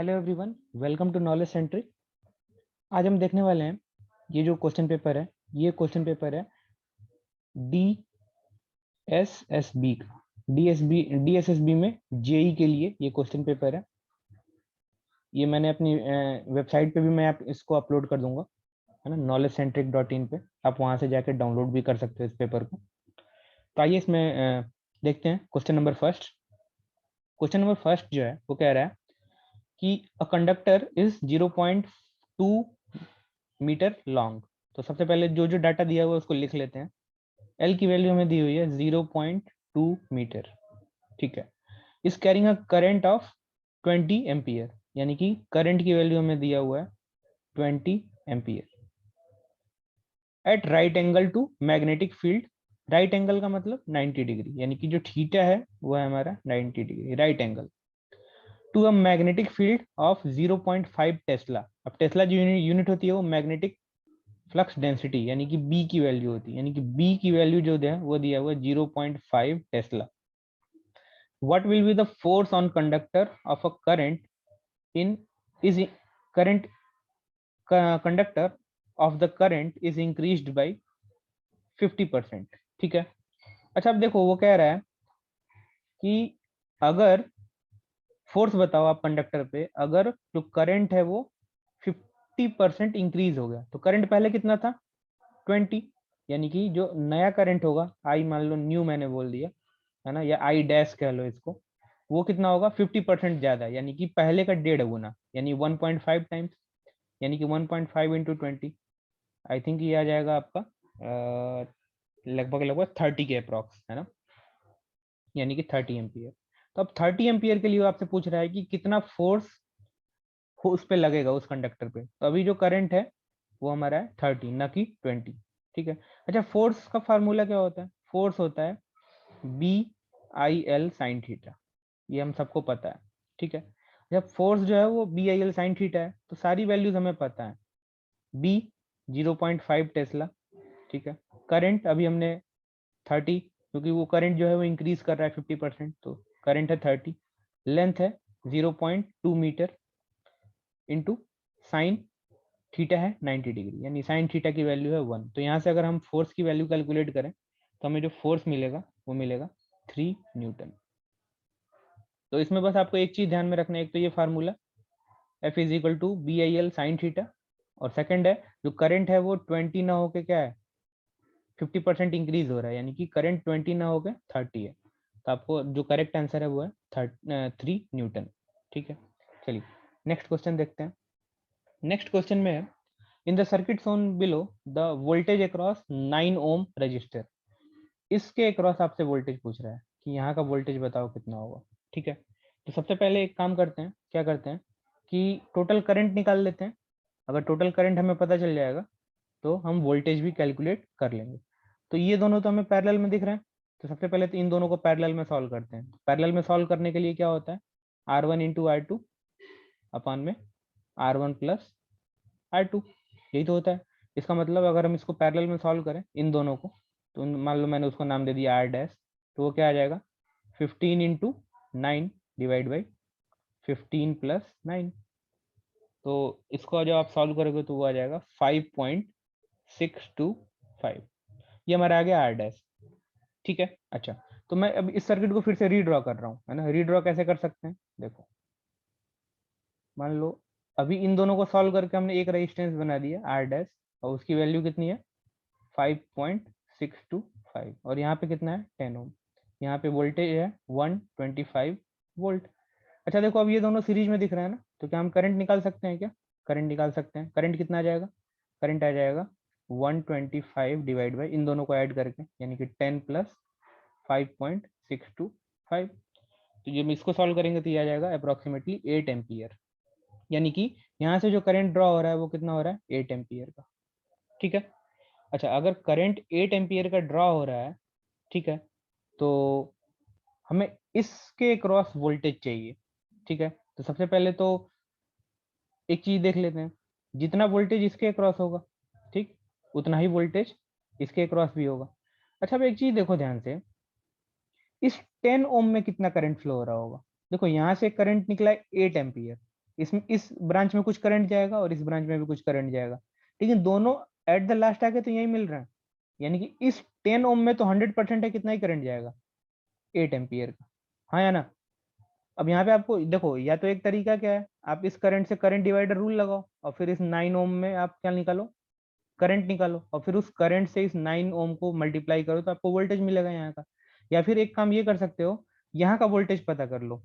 Hello everyone, welcome to Knowledge Centric. आज हम देखने वाले हैं ये जो क्वेश्चन पेपर है, ये क्वेश्चन पेपर है डीएसएसबी का। डीएसएसबी में जेई के लिए ये क्वेश्चन पेपर है। ये मैंने अपनी वेबसाइट पे भी मैं इसको अपलोड कर दूंगा, है ना, knowledgecentric.in पे। आप वहां से जाकर डाउनलोड भी कर सकते हो इस पेपर को। तो आइए इसमें देखते हैं question number first. Question number first जो है वो कह रहा है कि a conductor is 0.2 metre long. तो सबसे पहले जो जो डाटा दिया हुआ है उसको लिख लेते हैं। एल की वैल्यू हमें दी हुई है 0.2 मीटर, ठीक है। इस carrying a current of 20 ampere, यानी कि करंट की वैल्यू हमें दिया हुआ है 20 ampere at right angle to magnetic field. Right angle का मतलब 90 डिग्री, यानी कि जो थीटा है वो है हमारा 90 degree right angle to a magnetic field of 0.5 tesla. अब टेस्ला जो यूनिट होती है वो मैग्नेटिक फ्लक्स डेंसिटी यानी कि बी की वैल्यू होती है, यानी कि बी की वैल्यू जो है वो दिया हुआ है 0.5 Tesla. What will be the force on conductor of a current in is current conductor of the current is increased by 50%, ठीक है। अच्छा, अब देखो वो कह रहा है कि अगर फोर्स बताओ आप कंडक्टर पे, अगर जो करंट है वो 50% इंक्रीज हो गया। तो करंट पहले कितना था 20, यानी कि जो नया करंट होगा, आई मान लो न्यू मैंने बोल दिया, है ना, या आई डैश कह लो इसको, वो कितना होगा 50% ज्यादा, यानी कि पहले का 1.5 गुना, यानी 1.5 टाइम्स, यानी कि 1.5 इंटू 20। आई थिंक ये आ जाएगा आपका लगभग लगभग 30 के अप्रॉक्स, है ना, यानी कि 30 एम्पियर। तो अब 30 एम्पियर के लिए आपसे पूछ रहा है कि कितना फोर्स उस पे लगेगा उस कंडक्टर पे। तो अभी जो करंट है वो हमारा है 30 ना कि 20, ठीक है। अच्छा, फोर्स का फार्मूला क्या होता है? फोर्स होता है B I L sine theta, ये हम सबको पता है, ठीक है। जब फोर्स जो है वो B I L sine theta है तो सारी वैल्यूज हमें पता है। बी 0.5 टेस्ला, ठीक है। करंट अभी हमने 30, क्योंकि वो करंट जो है वो इंक्रीज कर रहा है 50%, तो करंट है 30। लेंथ है 0.2 मीटर इंटू साइन थीटा है 90 डिग्री, यानी साइन थीटा की वैल्यू है 1। तो यहाँ से अगर हम फोर्स की वैल्यू कैलकुलेट करें तो हमें जो फोर्स मिलेगा वो मिलेगा 3 न्यूटन। तो इसमें बस आपको एक चीज ध्यान में रखना है, एक तो ये formula F is equal to B I L sine theta, और सेकंड है जो करंट है वो 20 ना होके क्या है 50% इंक्रीज हो रहा है, यानी कि करंट 20 ना होके 30 है। तो आपको जो करेक्ट आंसर है वो है 3 न्यूटन, ठीक है। चलिए नेक्स्ट क्वेश्चन देखते हैं। नेक्स्ट क्वेश्चन में है in the circuit shown below the voltage across 9 ohm resistor. इसके अक्रॉस आपसे वोल्टेज पूछ रहा है कि यहाँ का वोल्टेज बताओ कितना होगा, ठीक है। तो सबसे पहले एक काम करते हैं, क्या करते हैं कि टोटल करंट निकाल लेते हैं। अगर टोटल करंट हमें पता चल जाएगा तो हम वोल्टेज भी कैलकुलेट कर लेंगे। तो ये दोनों तो हमें पैरेलल में दिख रहे हैं, तो सबसे पहले तो इन दोनों को पैरेलल में सॉल्व करते हैं। पैरेलल में सॉल्व करने के लिए क्या होता है, R1 इंटू R2 अपान में R1 प्लस R2, यही तो होता है। इसका मतलब अगर हम इसको पैरेलल में सॉल्व करें इन दोनों को, तो मान लो मैंने उसको नाम दे दिया R डैश, तो वो क्या आ जाएगा 15 इंटू 9 डिवाइड बाई 15 प्लस 9। तो इसको जब आप सॉल्व करोगे तो वो आ जाएगा 5.625, ये हमारा आ गया R डैश, ठीक है। अच्छा, तो मैं अब इस सर्किट को फिर से रीड्रॉ कर रहा हूँ, है ना। रीड्रॉ कैसे कर सकते हैं, देखो मान लो अभी इन दोनों को सॉल्व करके हमने एक रेजिस्टेंस बना दिया R डैश, और उसकी वैल्यू कितनी है 5.625, और यहाँ पे कितना है 10 ओम। यहाँ पे वोल्टेज है 125 वोल्ट। अच्छा देखो, अब ये दोनों सीरीज में दिख रहे हैं ना, तो क्या हम करंट निकाल सकते हैं? क्या करंट निकाल सकते हैं? करंट कितना आ जाएगा, करंट आ जाएगा 125 डिवाइड बाई इन दोनों को ऐड करके, यानी कि 10 प्लस 5.625। तो जब इसको सॉल्व करेंगे तो ये आ जाएगा अप्रोक्सीमेटली 8 एम्पियर, यानी कि यहाँ से जो करंट ड्रॉ हो रहा है वो कितना हो रहा है 8 एम्पियर का, ठीक है। अच्छा, अगर करंट 8 एम्पियर का ड्रॉ हो रहा है, ठीक है, तो हमें इसके क्रॉस वोल्टेज चाहिए, ठीक है। तो सबसे पहले तो एक चीज देख लेते हैं, जितना वोल्टेज इसके क्रॉस होगा, ठीक, उतना ही वोल्टेज इसके क्रॉस भी होगा। अच्छा, अब एक चीज देखो ध्यान से, इस 10 ओम में कितना करंट फ्लो हो रहा होगा। देखो यहाँ से करंट निकला है 8 एम्पियर, इस ब्रांच में कुछ करंट जाएगा और इस ब्रांच में भी कुछ करंट जाएगा, लेकिन दोनों एट द लास्ट आके तो यही मिल रहा है, यानी कि इस 10 ओम में तो 100% है, कितना ही करंट जाएगा, 8 एम्पियर का, हाँ या ना। अब यहाँ पे आपको देखो, या तो एक तरीका क्या है, आप इस करंट से करंट डिवाइडर रूल लगाओ और फिर इस 9 ओम में आप क्या निकालो, करंट निकालो, और फिर उस करंट से इस 9 ओम को मल्टीप्लाई करो तो आपको वोल्टेज मिलेगा यहाँ का। या फिर एक काम ये कर सकते हो, यहाँ का वोल्टेज पता कर लो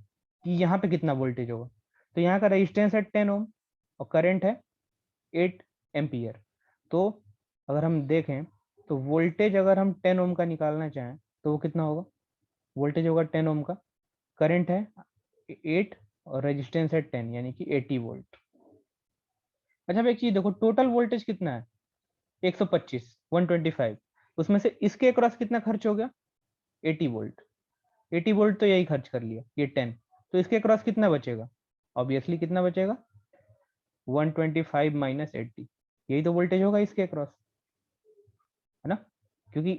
कि यहाँ पे कितना वोल्टेज होगा। तो यहाँ का रेजिस्टेंस है 10 ओम और करंट है 8 एम्पियर। तो अगर हम देखें तो वोल्टेज अगर हम 10 ओम का निकालना चाहें तो वो कितना होगा, वोल्टेज होगा 10 ओम का, करंट है 8 और रेजिस्टेंस है 10 यानी कि 80 वोल्ट। अच्छा अब एक चीज देखो, टोटल वोल्टेज कितना है, 125 125, उसमें से इसके अक्रॉस कितना खर्च हो गया, 80 वोल्ट। 80 वोल्ट तो यही खर्च कर लिया, ये 10, तो इसके अक्रॉस कितना बचेगा, ऑब्वियसली कितना बचेगा, 125 माइनस 80, यही तो वोल्टेज होगा इसके अक्रॉस, है ना, क्योंकि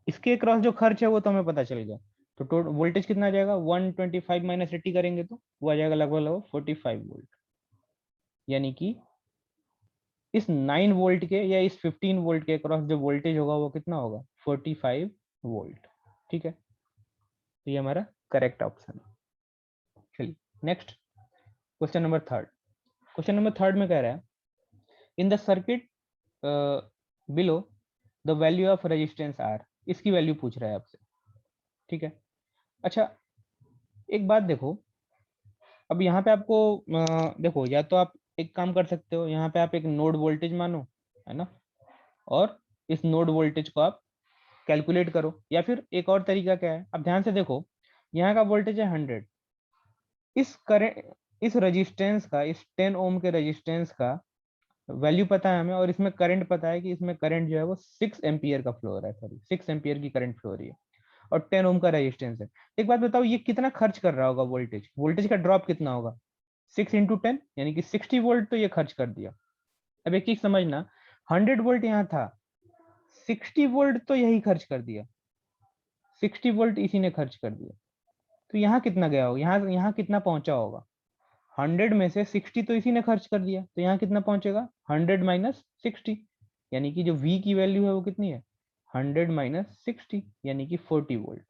इसके अक्रॉस जो खर्च है वो तो हमें पता चल गया। तो टोटल वोल्टेज कितना आ जाएगा, 125 माइनस 80 करेंगे तो वो आ जाएगा लगभग लगभग 45 वोल्ट, यानी कि इस 9 वोल्ट के या इस 15 वोल्ट के अक्रॉस जो वोल्टेज होगा वो कितना होगा, 45 वोल्ट। ठीक है, तो ये हमारा करेक्ट ऑप्शन है। चलिए next, question number third. Question number third में कह रहा है, in the circuit below the value of resistance R, इसकी वैल्यू पूछ रहा है आपसे। ठीक है, अच्छा एक बात देखो, अब यहाँ पे आपको देखो, या तो आप एक काम कर सकते हो, यहाँ पे आप एक नोड वोल्टेज मानो, है ना, और इस नोड वोल्टेज को आप कैलकुलेट करो, या फिर एक और तरीका क्या है, अब ध्यान से देखो, यहाँ का वोल्टेज है 100, इस करंट, इस रेजिस्टेंस का, इस 10 ओम के रेजिस्टेंस का वैल्यू पता है हमें, और इसमें करंट पता है कि इसमें करंट जो है वो 6 एम्पियर का फ्लो हो रहा है, सॉरी 6 एम्पियर की करंट फ्लो हो रही है, और 10 ओम का रेजिस्टेंस है। एक बात बताओ, ये कितना खर्च कर रहा होगा वोल्टेज, वोल्टेज का ड्रॉप कितना होगा, 6 इंटू 10 यानी कि 60 वोल्ट तो ये खर्च कर दिया। अब एक चीज समझना, 100 वोल्ट यहाँ था, 60 वोल्ट तो यही खर्च कर दिया, 60 वोल्ट इसी ने खर्च कर दिया, तो यहाँ कितना गया होगा, यहाँ यहाँ कितना पहुंचा होगा, 100 में से 60 तो इसी ने खर्च कर दिया, तो यहाँ कितना पहुंचेगा, 100 माइनस 60, यानी कि जो V की वैल्यू है वो कितनी है, 100 माइनस 60 यानी कि 40 वोल्ट,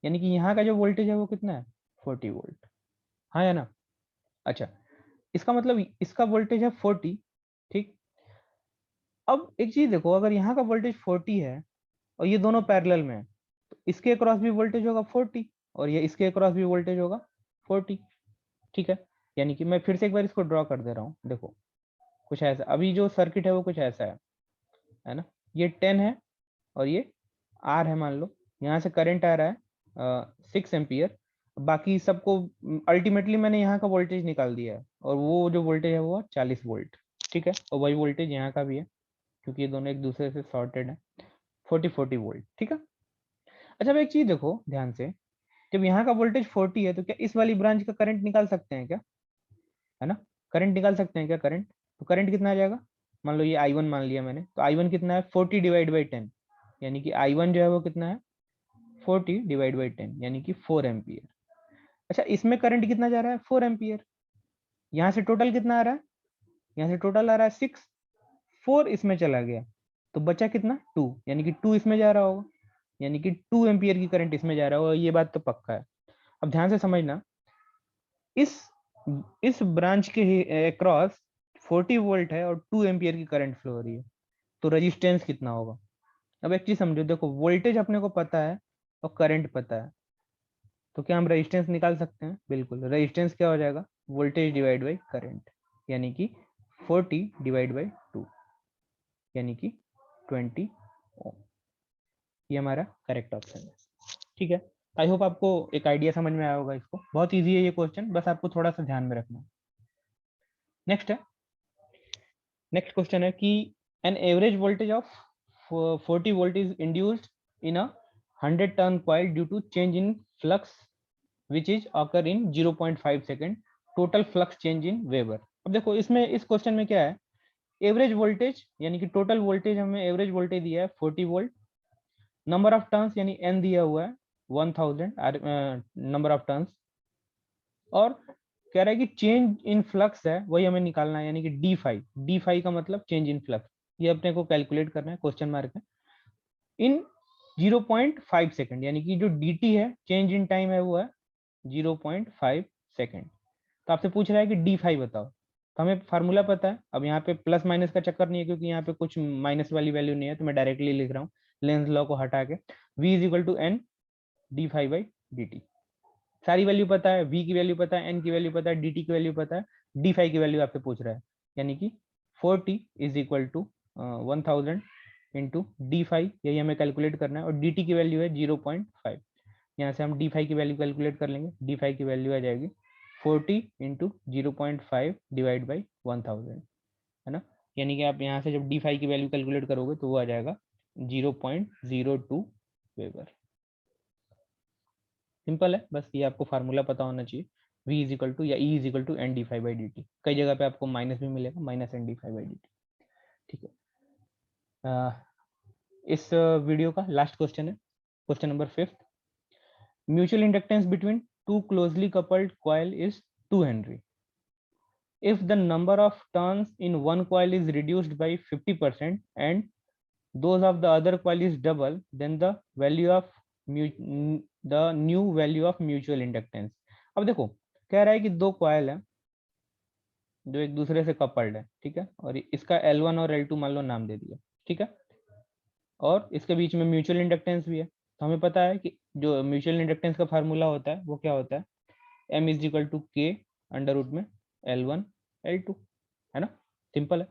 यानी कि यहाँ का जो वोल्टेज है वो कितना है, 40 वोल्ट, हाँ या ना। अच्छा, इसका मतलब इसका वोल्टेज है 40, ठीक। अब एक चीज देखो, अगर यहाँ का वोल्टेज 40 है और ये दोनों पैरेलल में है, तो इसके अक्रॉस भी वोल्टेज होगा 40 और ये इसके अक्रॉस भी वोल्टेज होगा 40, ठीक है। यानी कि मैं फिर से एक बार इसको ड्रॉ कर दे रहा हूँ, देखो कुछ ऐसा, अभी जो सर्किट है वो कुछ ऐसा है ना, ये 10 है और ये R है मान लो, यहाँ से करंट आ रहा है 6 एम्पियर, बाकी सबको अल्टीमेटली मैंने यहाँ का वोल्टेज निकाल दिया है, और वो जो वोल्टेज है वो 40 वोल्ट, ठीक है, और वही वोल्टेज यहाँ का भी है क्योंकि ये दोनों एक दूसरे से शॉर्टेड है, 40 वोल्ट, ठीक है। अच्छा अब एक चीज देखो ध्यान से, जब यहाँ का वोल्टेज 40 है तो क्या इस वाली ब्रांच का करंट निकाल सकते हैं क्या, है ना, करंट निकाल सकते हैं क्या, करंट, तो करंट कितना आ जाएगा, मान लो ये I1 मान लिया मैंने, तो I1 कितना है, 40 डिवाइड बाई 10, यानी कि I1 जो है वो कितना है, 40 डिवाइड बाई 10 यानी कि 4 एम्पियर। अच्छा इसमें करंट कितना जा रहा है, 4 एम्पियर, यहाँ से टोटल कितना आ रहा है, यहाँ से टोटल आ रहा है 6, 4 इसमें चला गया तो बचा कितना, 2, यानी कि 2 इसमें जा रहा होगा, यानी कि 2 एम्पियर की करंट इसमें जा रहा होगा, ये बात तो पक्का है। अब ध्यान से समझना, इस इस ब्रांच के अक्रॉस 40 वोल्ट है और 2 एम्पियर की करंट फ्लो हो रही है, तो रेजिस्टेंस कितना होगा। अब एक चीज समझो, देखो वोल्टेज अपने को पता है और करंट पता है, तो क्या हम रेजिस्टेंस निकाल सकते हैं, बिल्कुल, रेजिस्टेंस क्या हो जाएगा, वोल्टेज डिवाइड बाई करंट, यानी कि 40 डिवाइड बाई 2 यानी कि 20 ओम, ये हमारा करेक्ट ऑप्शन है। ठीक है, आई होप आपको एक आइडिया समझ में आया होगा, इसको बहुत इजी है ये क्वेश्चन, बस आपको थोड़ा सा ध्यान में रखना। नेक्स्ट है, नेक्स्ट क्वेश्चन है कि an average voltage of 40 volt is induced in a 100 turn coil due to change in flux which is occur in 0.5 second, total flux change in weber. अब देखो इसमें इस क्वेश्चन में क्या है, एवरेज वोल्टेज यानी कि टोटल वोल्टेज, हमें एवरेज वोल्टेज दिया है 40 वोल्ट, नंबर ऑफ टर्न्स यानी एन दिया हुआ है 1000 नंबर ऑफ टर्न्स, और कह रहा है कि चेंज इन फ्लक्स है वही हमें निकालना है, यानी कि डी फाई का मतलब चेंज इन फ्लक्स, ये अपने को कैलकुलेट करना है, क्वेश्चन मार्क है, इन 0.5 सेकंड, यानी कि जो dt है चेंज इन टाइम है वो है 0.5 सेकंड। तो आपसे पूछ रहा है कि डी फाई बताओ, तो हमें फार्मूला पता है, अब यहाँ पे प्लस माइनस का चक्कर नहीं है क्योंकि यहाँ पे कुछ माइनस वाली वैल्यू नहीं है, तो मैं डायरेक्टली लिख रहा हूँ लेंस लॉ को हटा के, v is equal to N D phi by D T. सारी वैल्यू पता है, v की वैल्यू पता है, n की वैल्यू पता है, dt की वैल्यू पता है, डी फाई की वैल्यू आपसे पूछ रहा है, यानी कि 4t is equal to 1000 into D phi, यही हमें कैलकुलेट करना है, और dt की वैल्यू है 0.5। यहाँ से हम डी फाई की वैल्यू कैलकुलेट कर लेंगे, डी फाई की वैल्यू आ जाएगी 40 इंटू 0.5 डिवाइड बाई 1000, है ना, यानी कि आप यहाँ से जब डी फाई की वैल्यू कैलकुलेट करोगे तो वो आ जाएगा 0.02 वेबर। सिंपल है, बस ये आपको फार्मूला पता होना चाहिए, v इज इक्वल टू या e is equal to N D phi by D T, कई जगह पे आपको माइनस भी मिलेगा, minus N D phi by D T. ठीक है, इस वीडियो का लास्ट क्वेश्चन है, question number 5। Mutual inductance between two closely coupled coil is 2 henry. If the number of turns in one coil is reduced by 50% and those of the other coil is double, then the value of the new value of mutual inductance। अब देखो कह रहा है कि दो coil है जो एक दूसरे से कपल्ड है, ठीक है, और इसका L1 और L2 मान लो नाम दे दिया, ठीक है, और इसके बीच में म्यूचुअल इंडक्टेंस भी है, तो हमें पता है कि जो म्यूचुअल इंडक्टेंस का फार्मूला होता है वो क्या होता है, M इज इक्वल टू के अंडर रूट में L1 L2, है ना, सिंपल है।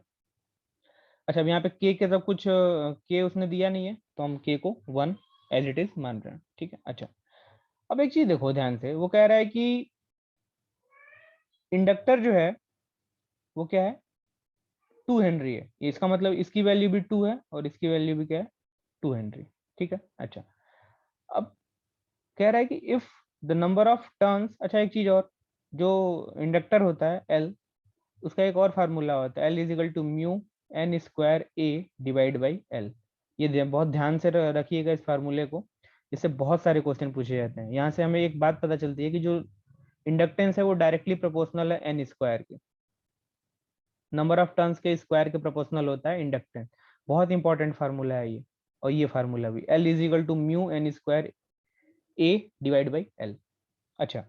अच्छा, अब यहाँ पे के सब कुछ के उसने दिया नहीं है, तो हम के को 1 एज इट इज मान रहे हैं, ठीक है। अच्छा, अब एक चीज देखो ध्यान से, वो कह रहा है कि इंडक्टर जो है वो क्या है, 2 हेनरी है, इसका मतलब इसकी वैल्यू भी 2 है और इसकी वैल्यू भी क्या है, 2 हेनरी, ठीक है। अच्छा, अब कह रहा है कि if the number of turns, अच्छा एक चीज और, जो इंडक्टर होता है एल, उसका एक और फार्मूला होता है, L is equal to mu N square A divide by L. ये बहुत ध्यान से रखिएगा इस फार्मूले को, इससे बहुत सारे क्वेश्चन पूछे जाते हैं। यहाँ से हमें एक बात पता चलती है कि जो इंडक्टेंस है वो डायरेक्टली प्रोपोर्शनल है एन स्क्वायर के, नंबर ऑफ टर्न्स के स्क्वायर के प्रोपोर्शनल होता है इंडक्टेंस। बहुत इंपॉर्टेंट फार्मूला है ये, और ये फार्मूला भी L is equal to mu N square A divide by L. अच्छा,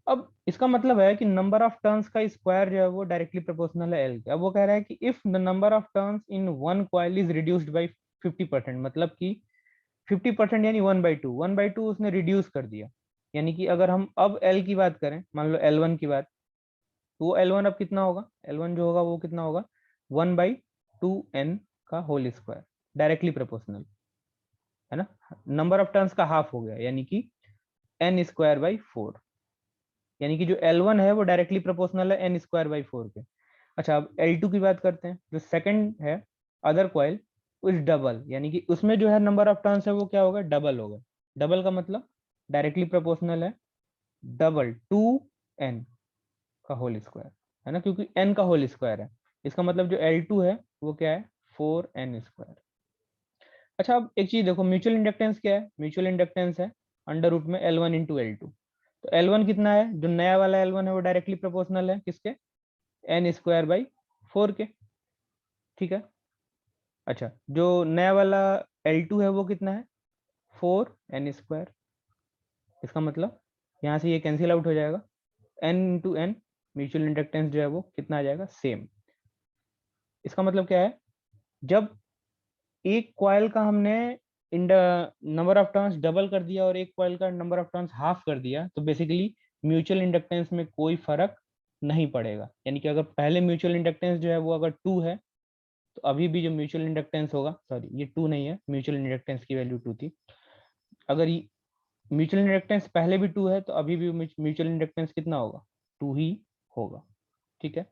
अब इसका मतलब है कि नंबर ऑफ टर्न्स का स्क्वायर जो है वो डायरेक्टली प्रोपोर्शनल है एल के। अब वो कह रहा है कि if the number of turns in one coil is reduced by 50%, मतलब कि 50% यानी 1/2 उसने रिड्यूस कर दिया, यानी कि अगर हम अब एल की बात करें, मान लो L1 की बात, तो वो L1 अब कितना होगा, L1 जो होगा वो कितना होगा, 1/2n का होल स्क्वायर, डायरेक्टली प्रोपोर्शनल, है ना, नंबर ऑफ टर्न्स का हाफ हो गया, यानी कि n स्क्वायर बाई 4, यानी कि जो L1 है वो डायरेक्टली प्रोपोर्शनल है n स्क्वायर बाई 4 के। अच्छा, अब L2 की बात करते हैं, जो सेकंड है अदर कॉइल, उस डबल, यानी कि उसमें जो है नंबर ऑफ टर्न्स है वो क्या होगा, डबल होगा। डबल का मतलब डायरेक्टली प्रोपोर्शनल है डबल 2n का होल स्क्वायर, है ना, क्योंकि n का होल स्क्वायर है, इसका मतलब जो L2 है वो क्या है, 4n स्क्वायर। अच्छा, अब एक चीज देखो, म्यूचुअल इंडक्टेंस क्या है, म्यूचुअल इंडक्टेंस है अंडर रूट में L1 इंटू L2। तो L1 कितना है, जो नया वाला L1 है वो डायरेक्टली प्रोपोर्शनल है किसके, n स्क्वायर बाई 4 के, ठीक है। अच्छा, जो नया वाला L2 है वो कितना है, 4n स्क्वायर, इसका मतलब यहाँ से ये कैंसिल आउट हो जाएगा, n into N, mutual inductance जो है वो कितना आ जाएगा, सेम। इसका मतलब क्या है, जब एक कॉइल का हमने नंबर ऑफ टर्न्स डबल कर दिया और एक कॉइल का नंबर ऑफ टर्न्स हाफ कर दिया, तो बेसिकली म्यूचुअल इंडक्टेंस में कोई फर्क नहीं पड़ेगा, यानी कि अगर पहले म्यूचुअल इंडक्टेंस जो है वो अगर 2 है, तो अभी भी जो म्यूचुअल इंडक्टेंस होगा, सॉरी ये 2 नहीं है, म्यूचुअल इंडक्टेंस की वैल्यू 2 थी, अगर म्यूचुअल इंडक्टेंस पहले भी 2 है तो अभी भी म्यूचुअल इंडक्टेंस कितना होगा, 2 ही होगा, ठीक है।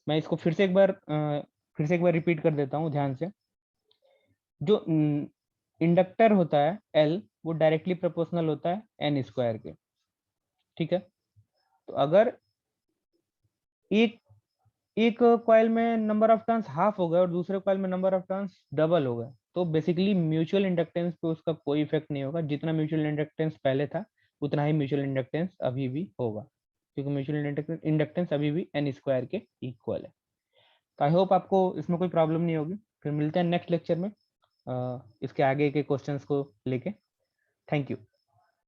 मैं इसको फिर से एक बार रिपीट कर देता हूँ ध्यान से, जो इंडक्टर होता है L, वो डायरेक्टली प्रोपोर्शनल होता है n स्क्वायर के, ठीक है। तो अगर एक एक कॉइल में नंबर ऑफ टर्न्स हाफ हो गए और दूसरे कॉइल में नंबर ऑफ टर्न्स डबल हो गए, तो बेसिकली म्यूचुअल इंडक्टेंस पे उसका कोई इफेक्ट नहीं होगा, जितना म्यूचुअल इंडक्टेंस पहले था उतना ही म्यूचुअल इंडक्टेंस अभी भी होगा, क्योंकि म्यूचुअल इंडक्टेंस अभी भी n स्क्वायर के इक्वल है। तो आई होप आपको इसमें कोई प्रॉब्लम नहीं होगी। फिर मिलते हैं नेक्स्ट लेक्चर में इसके आगे के क्वेश्चंस को लेके। Thank you.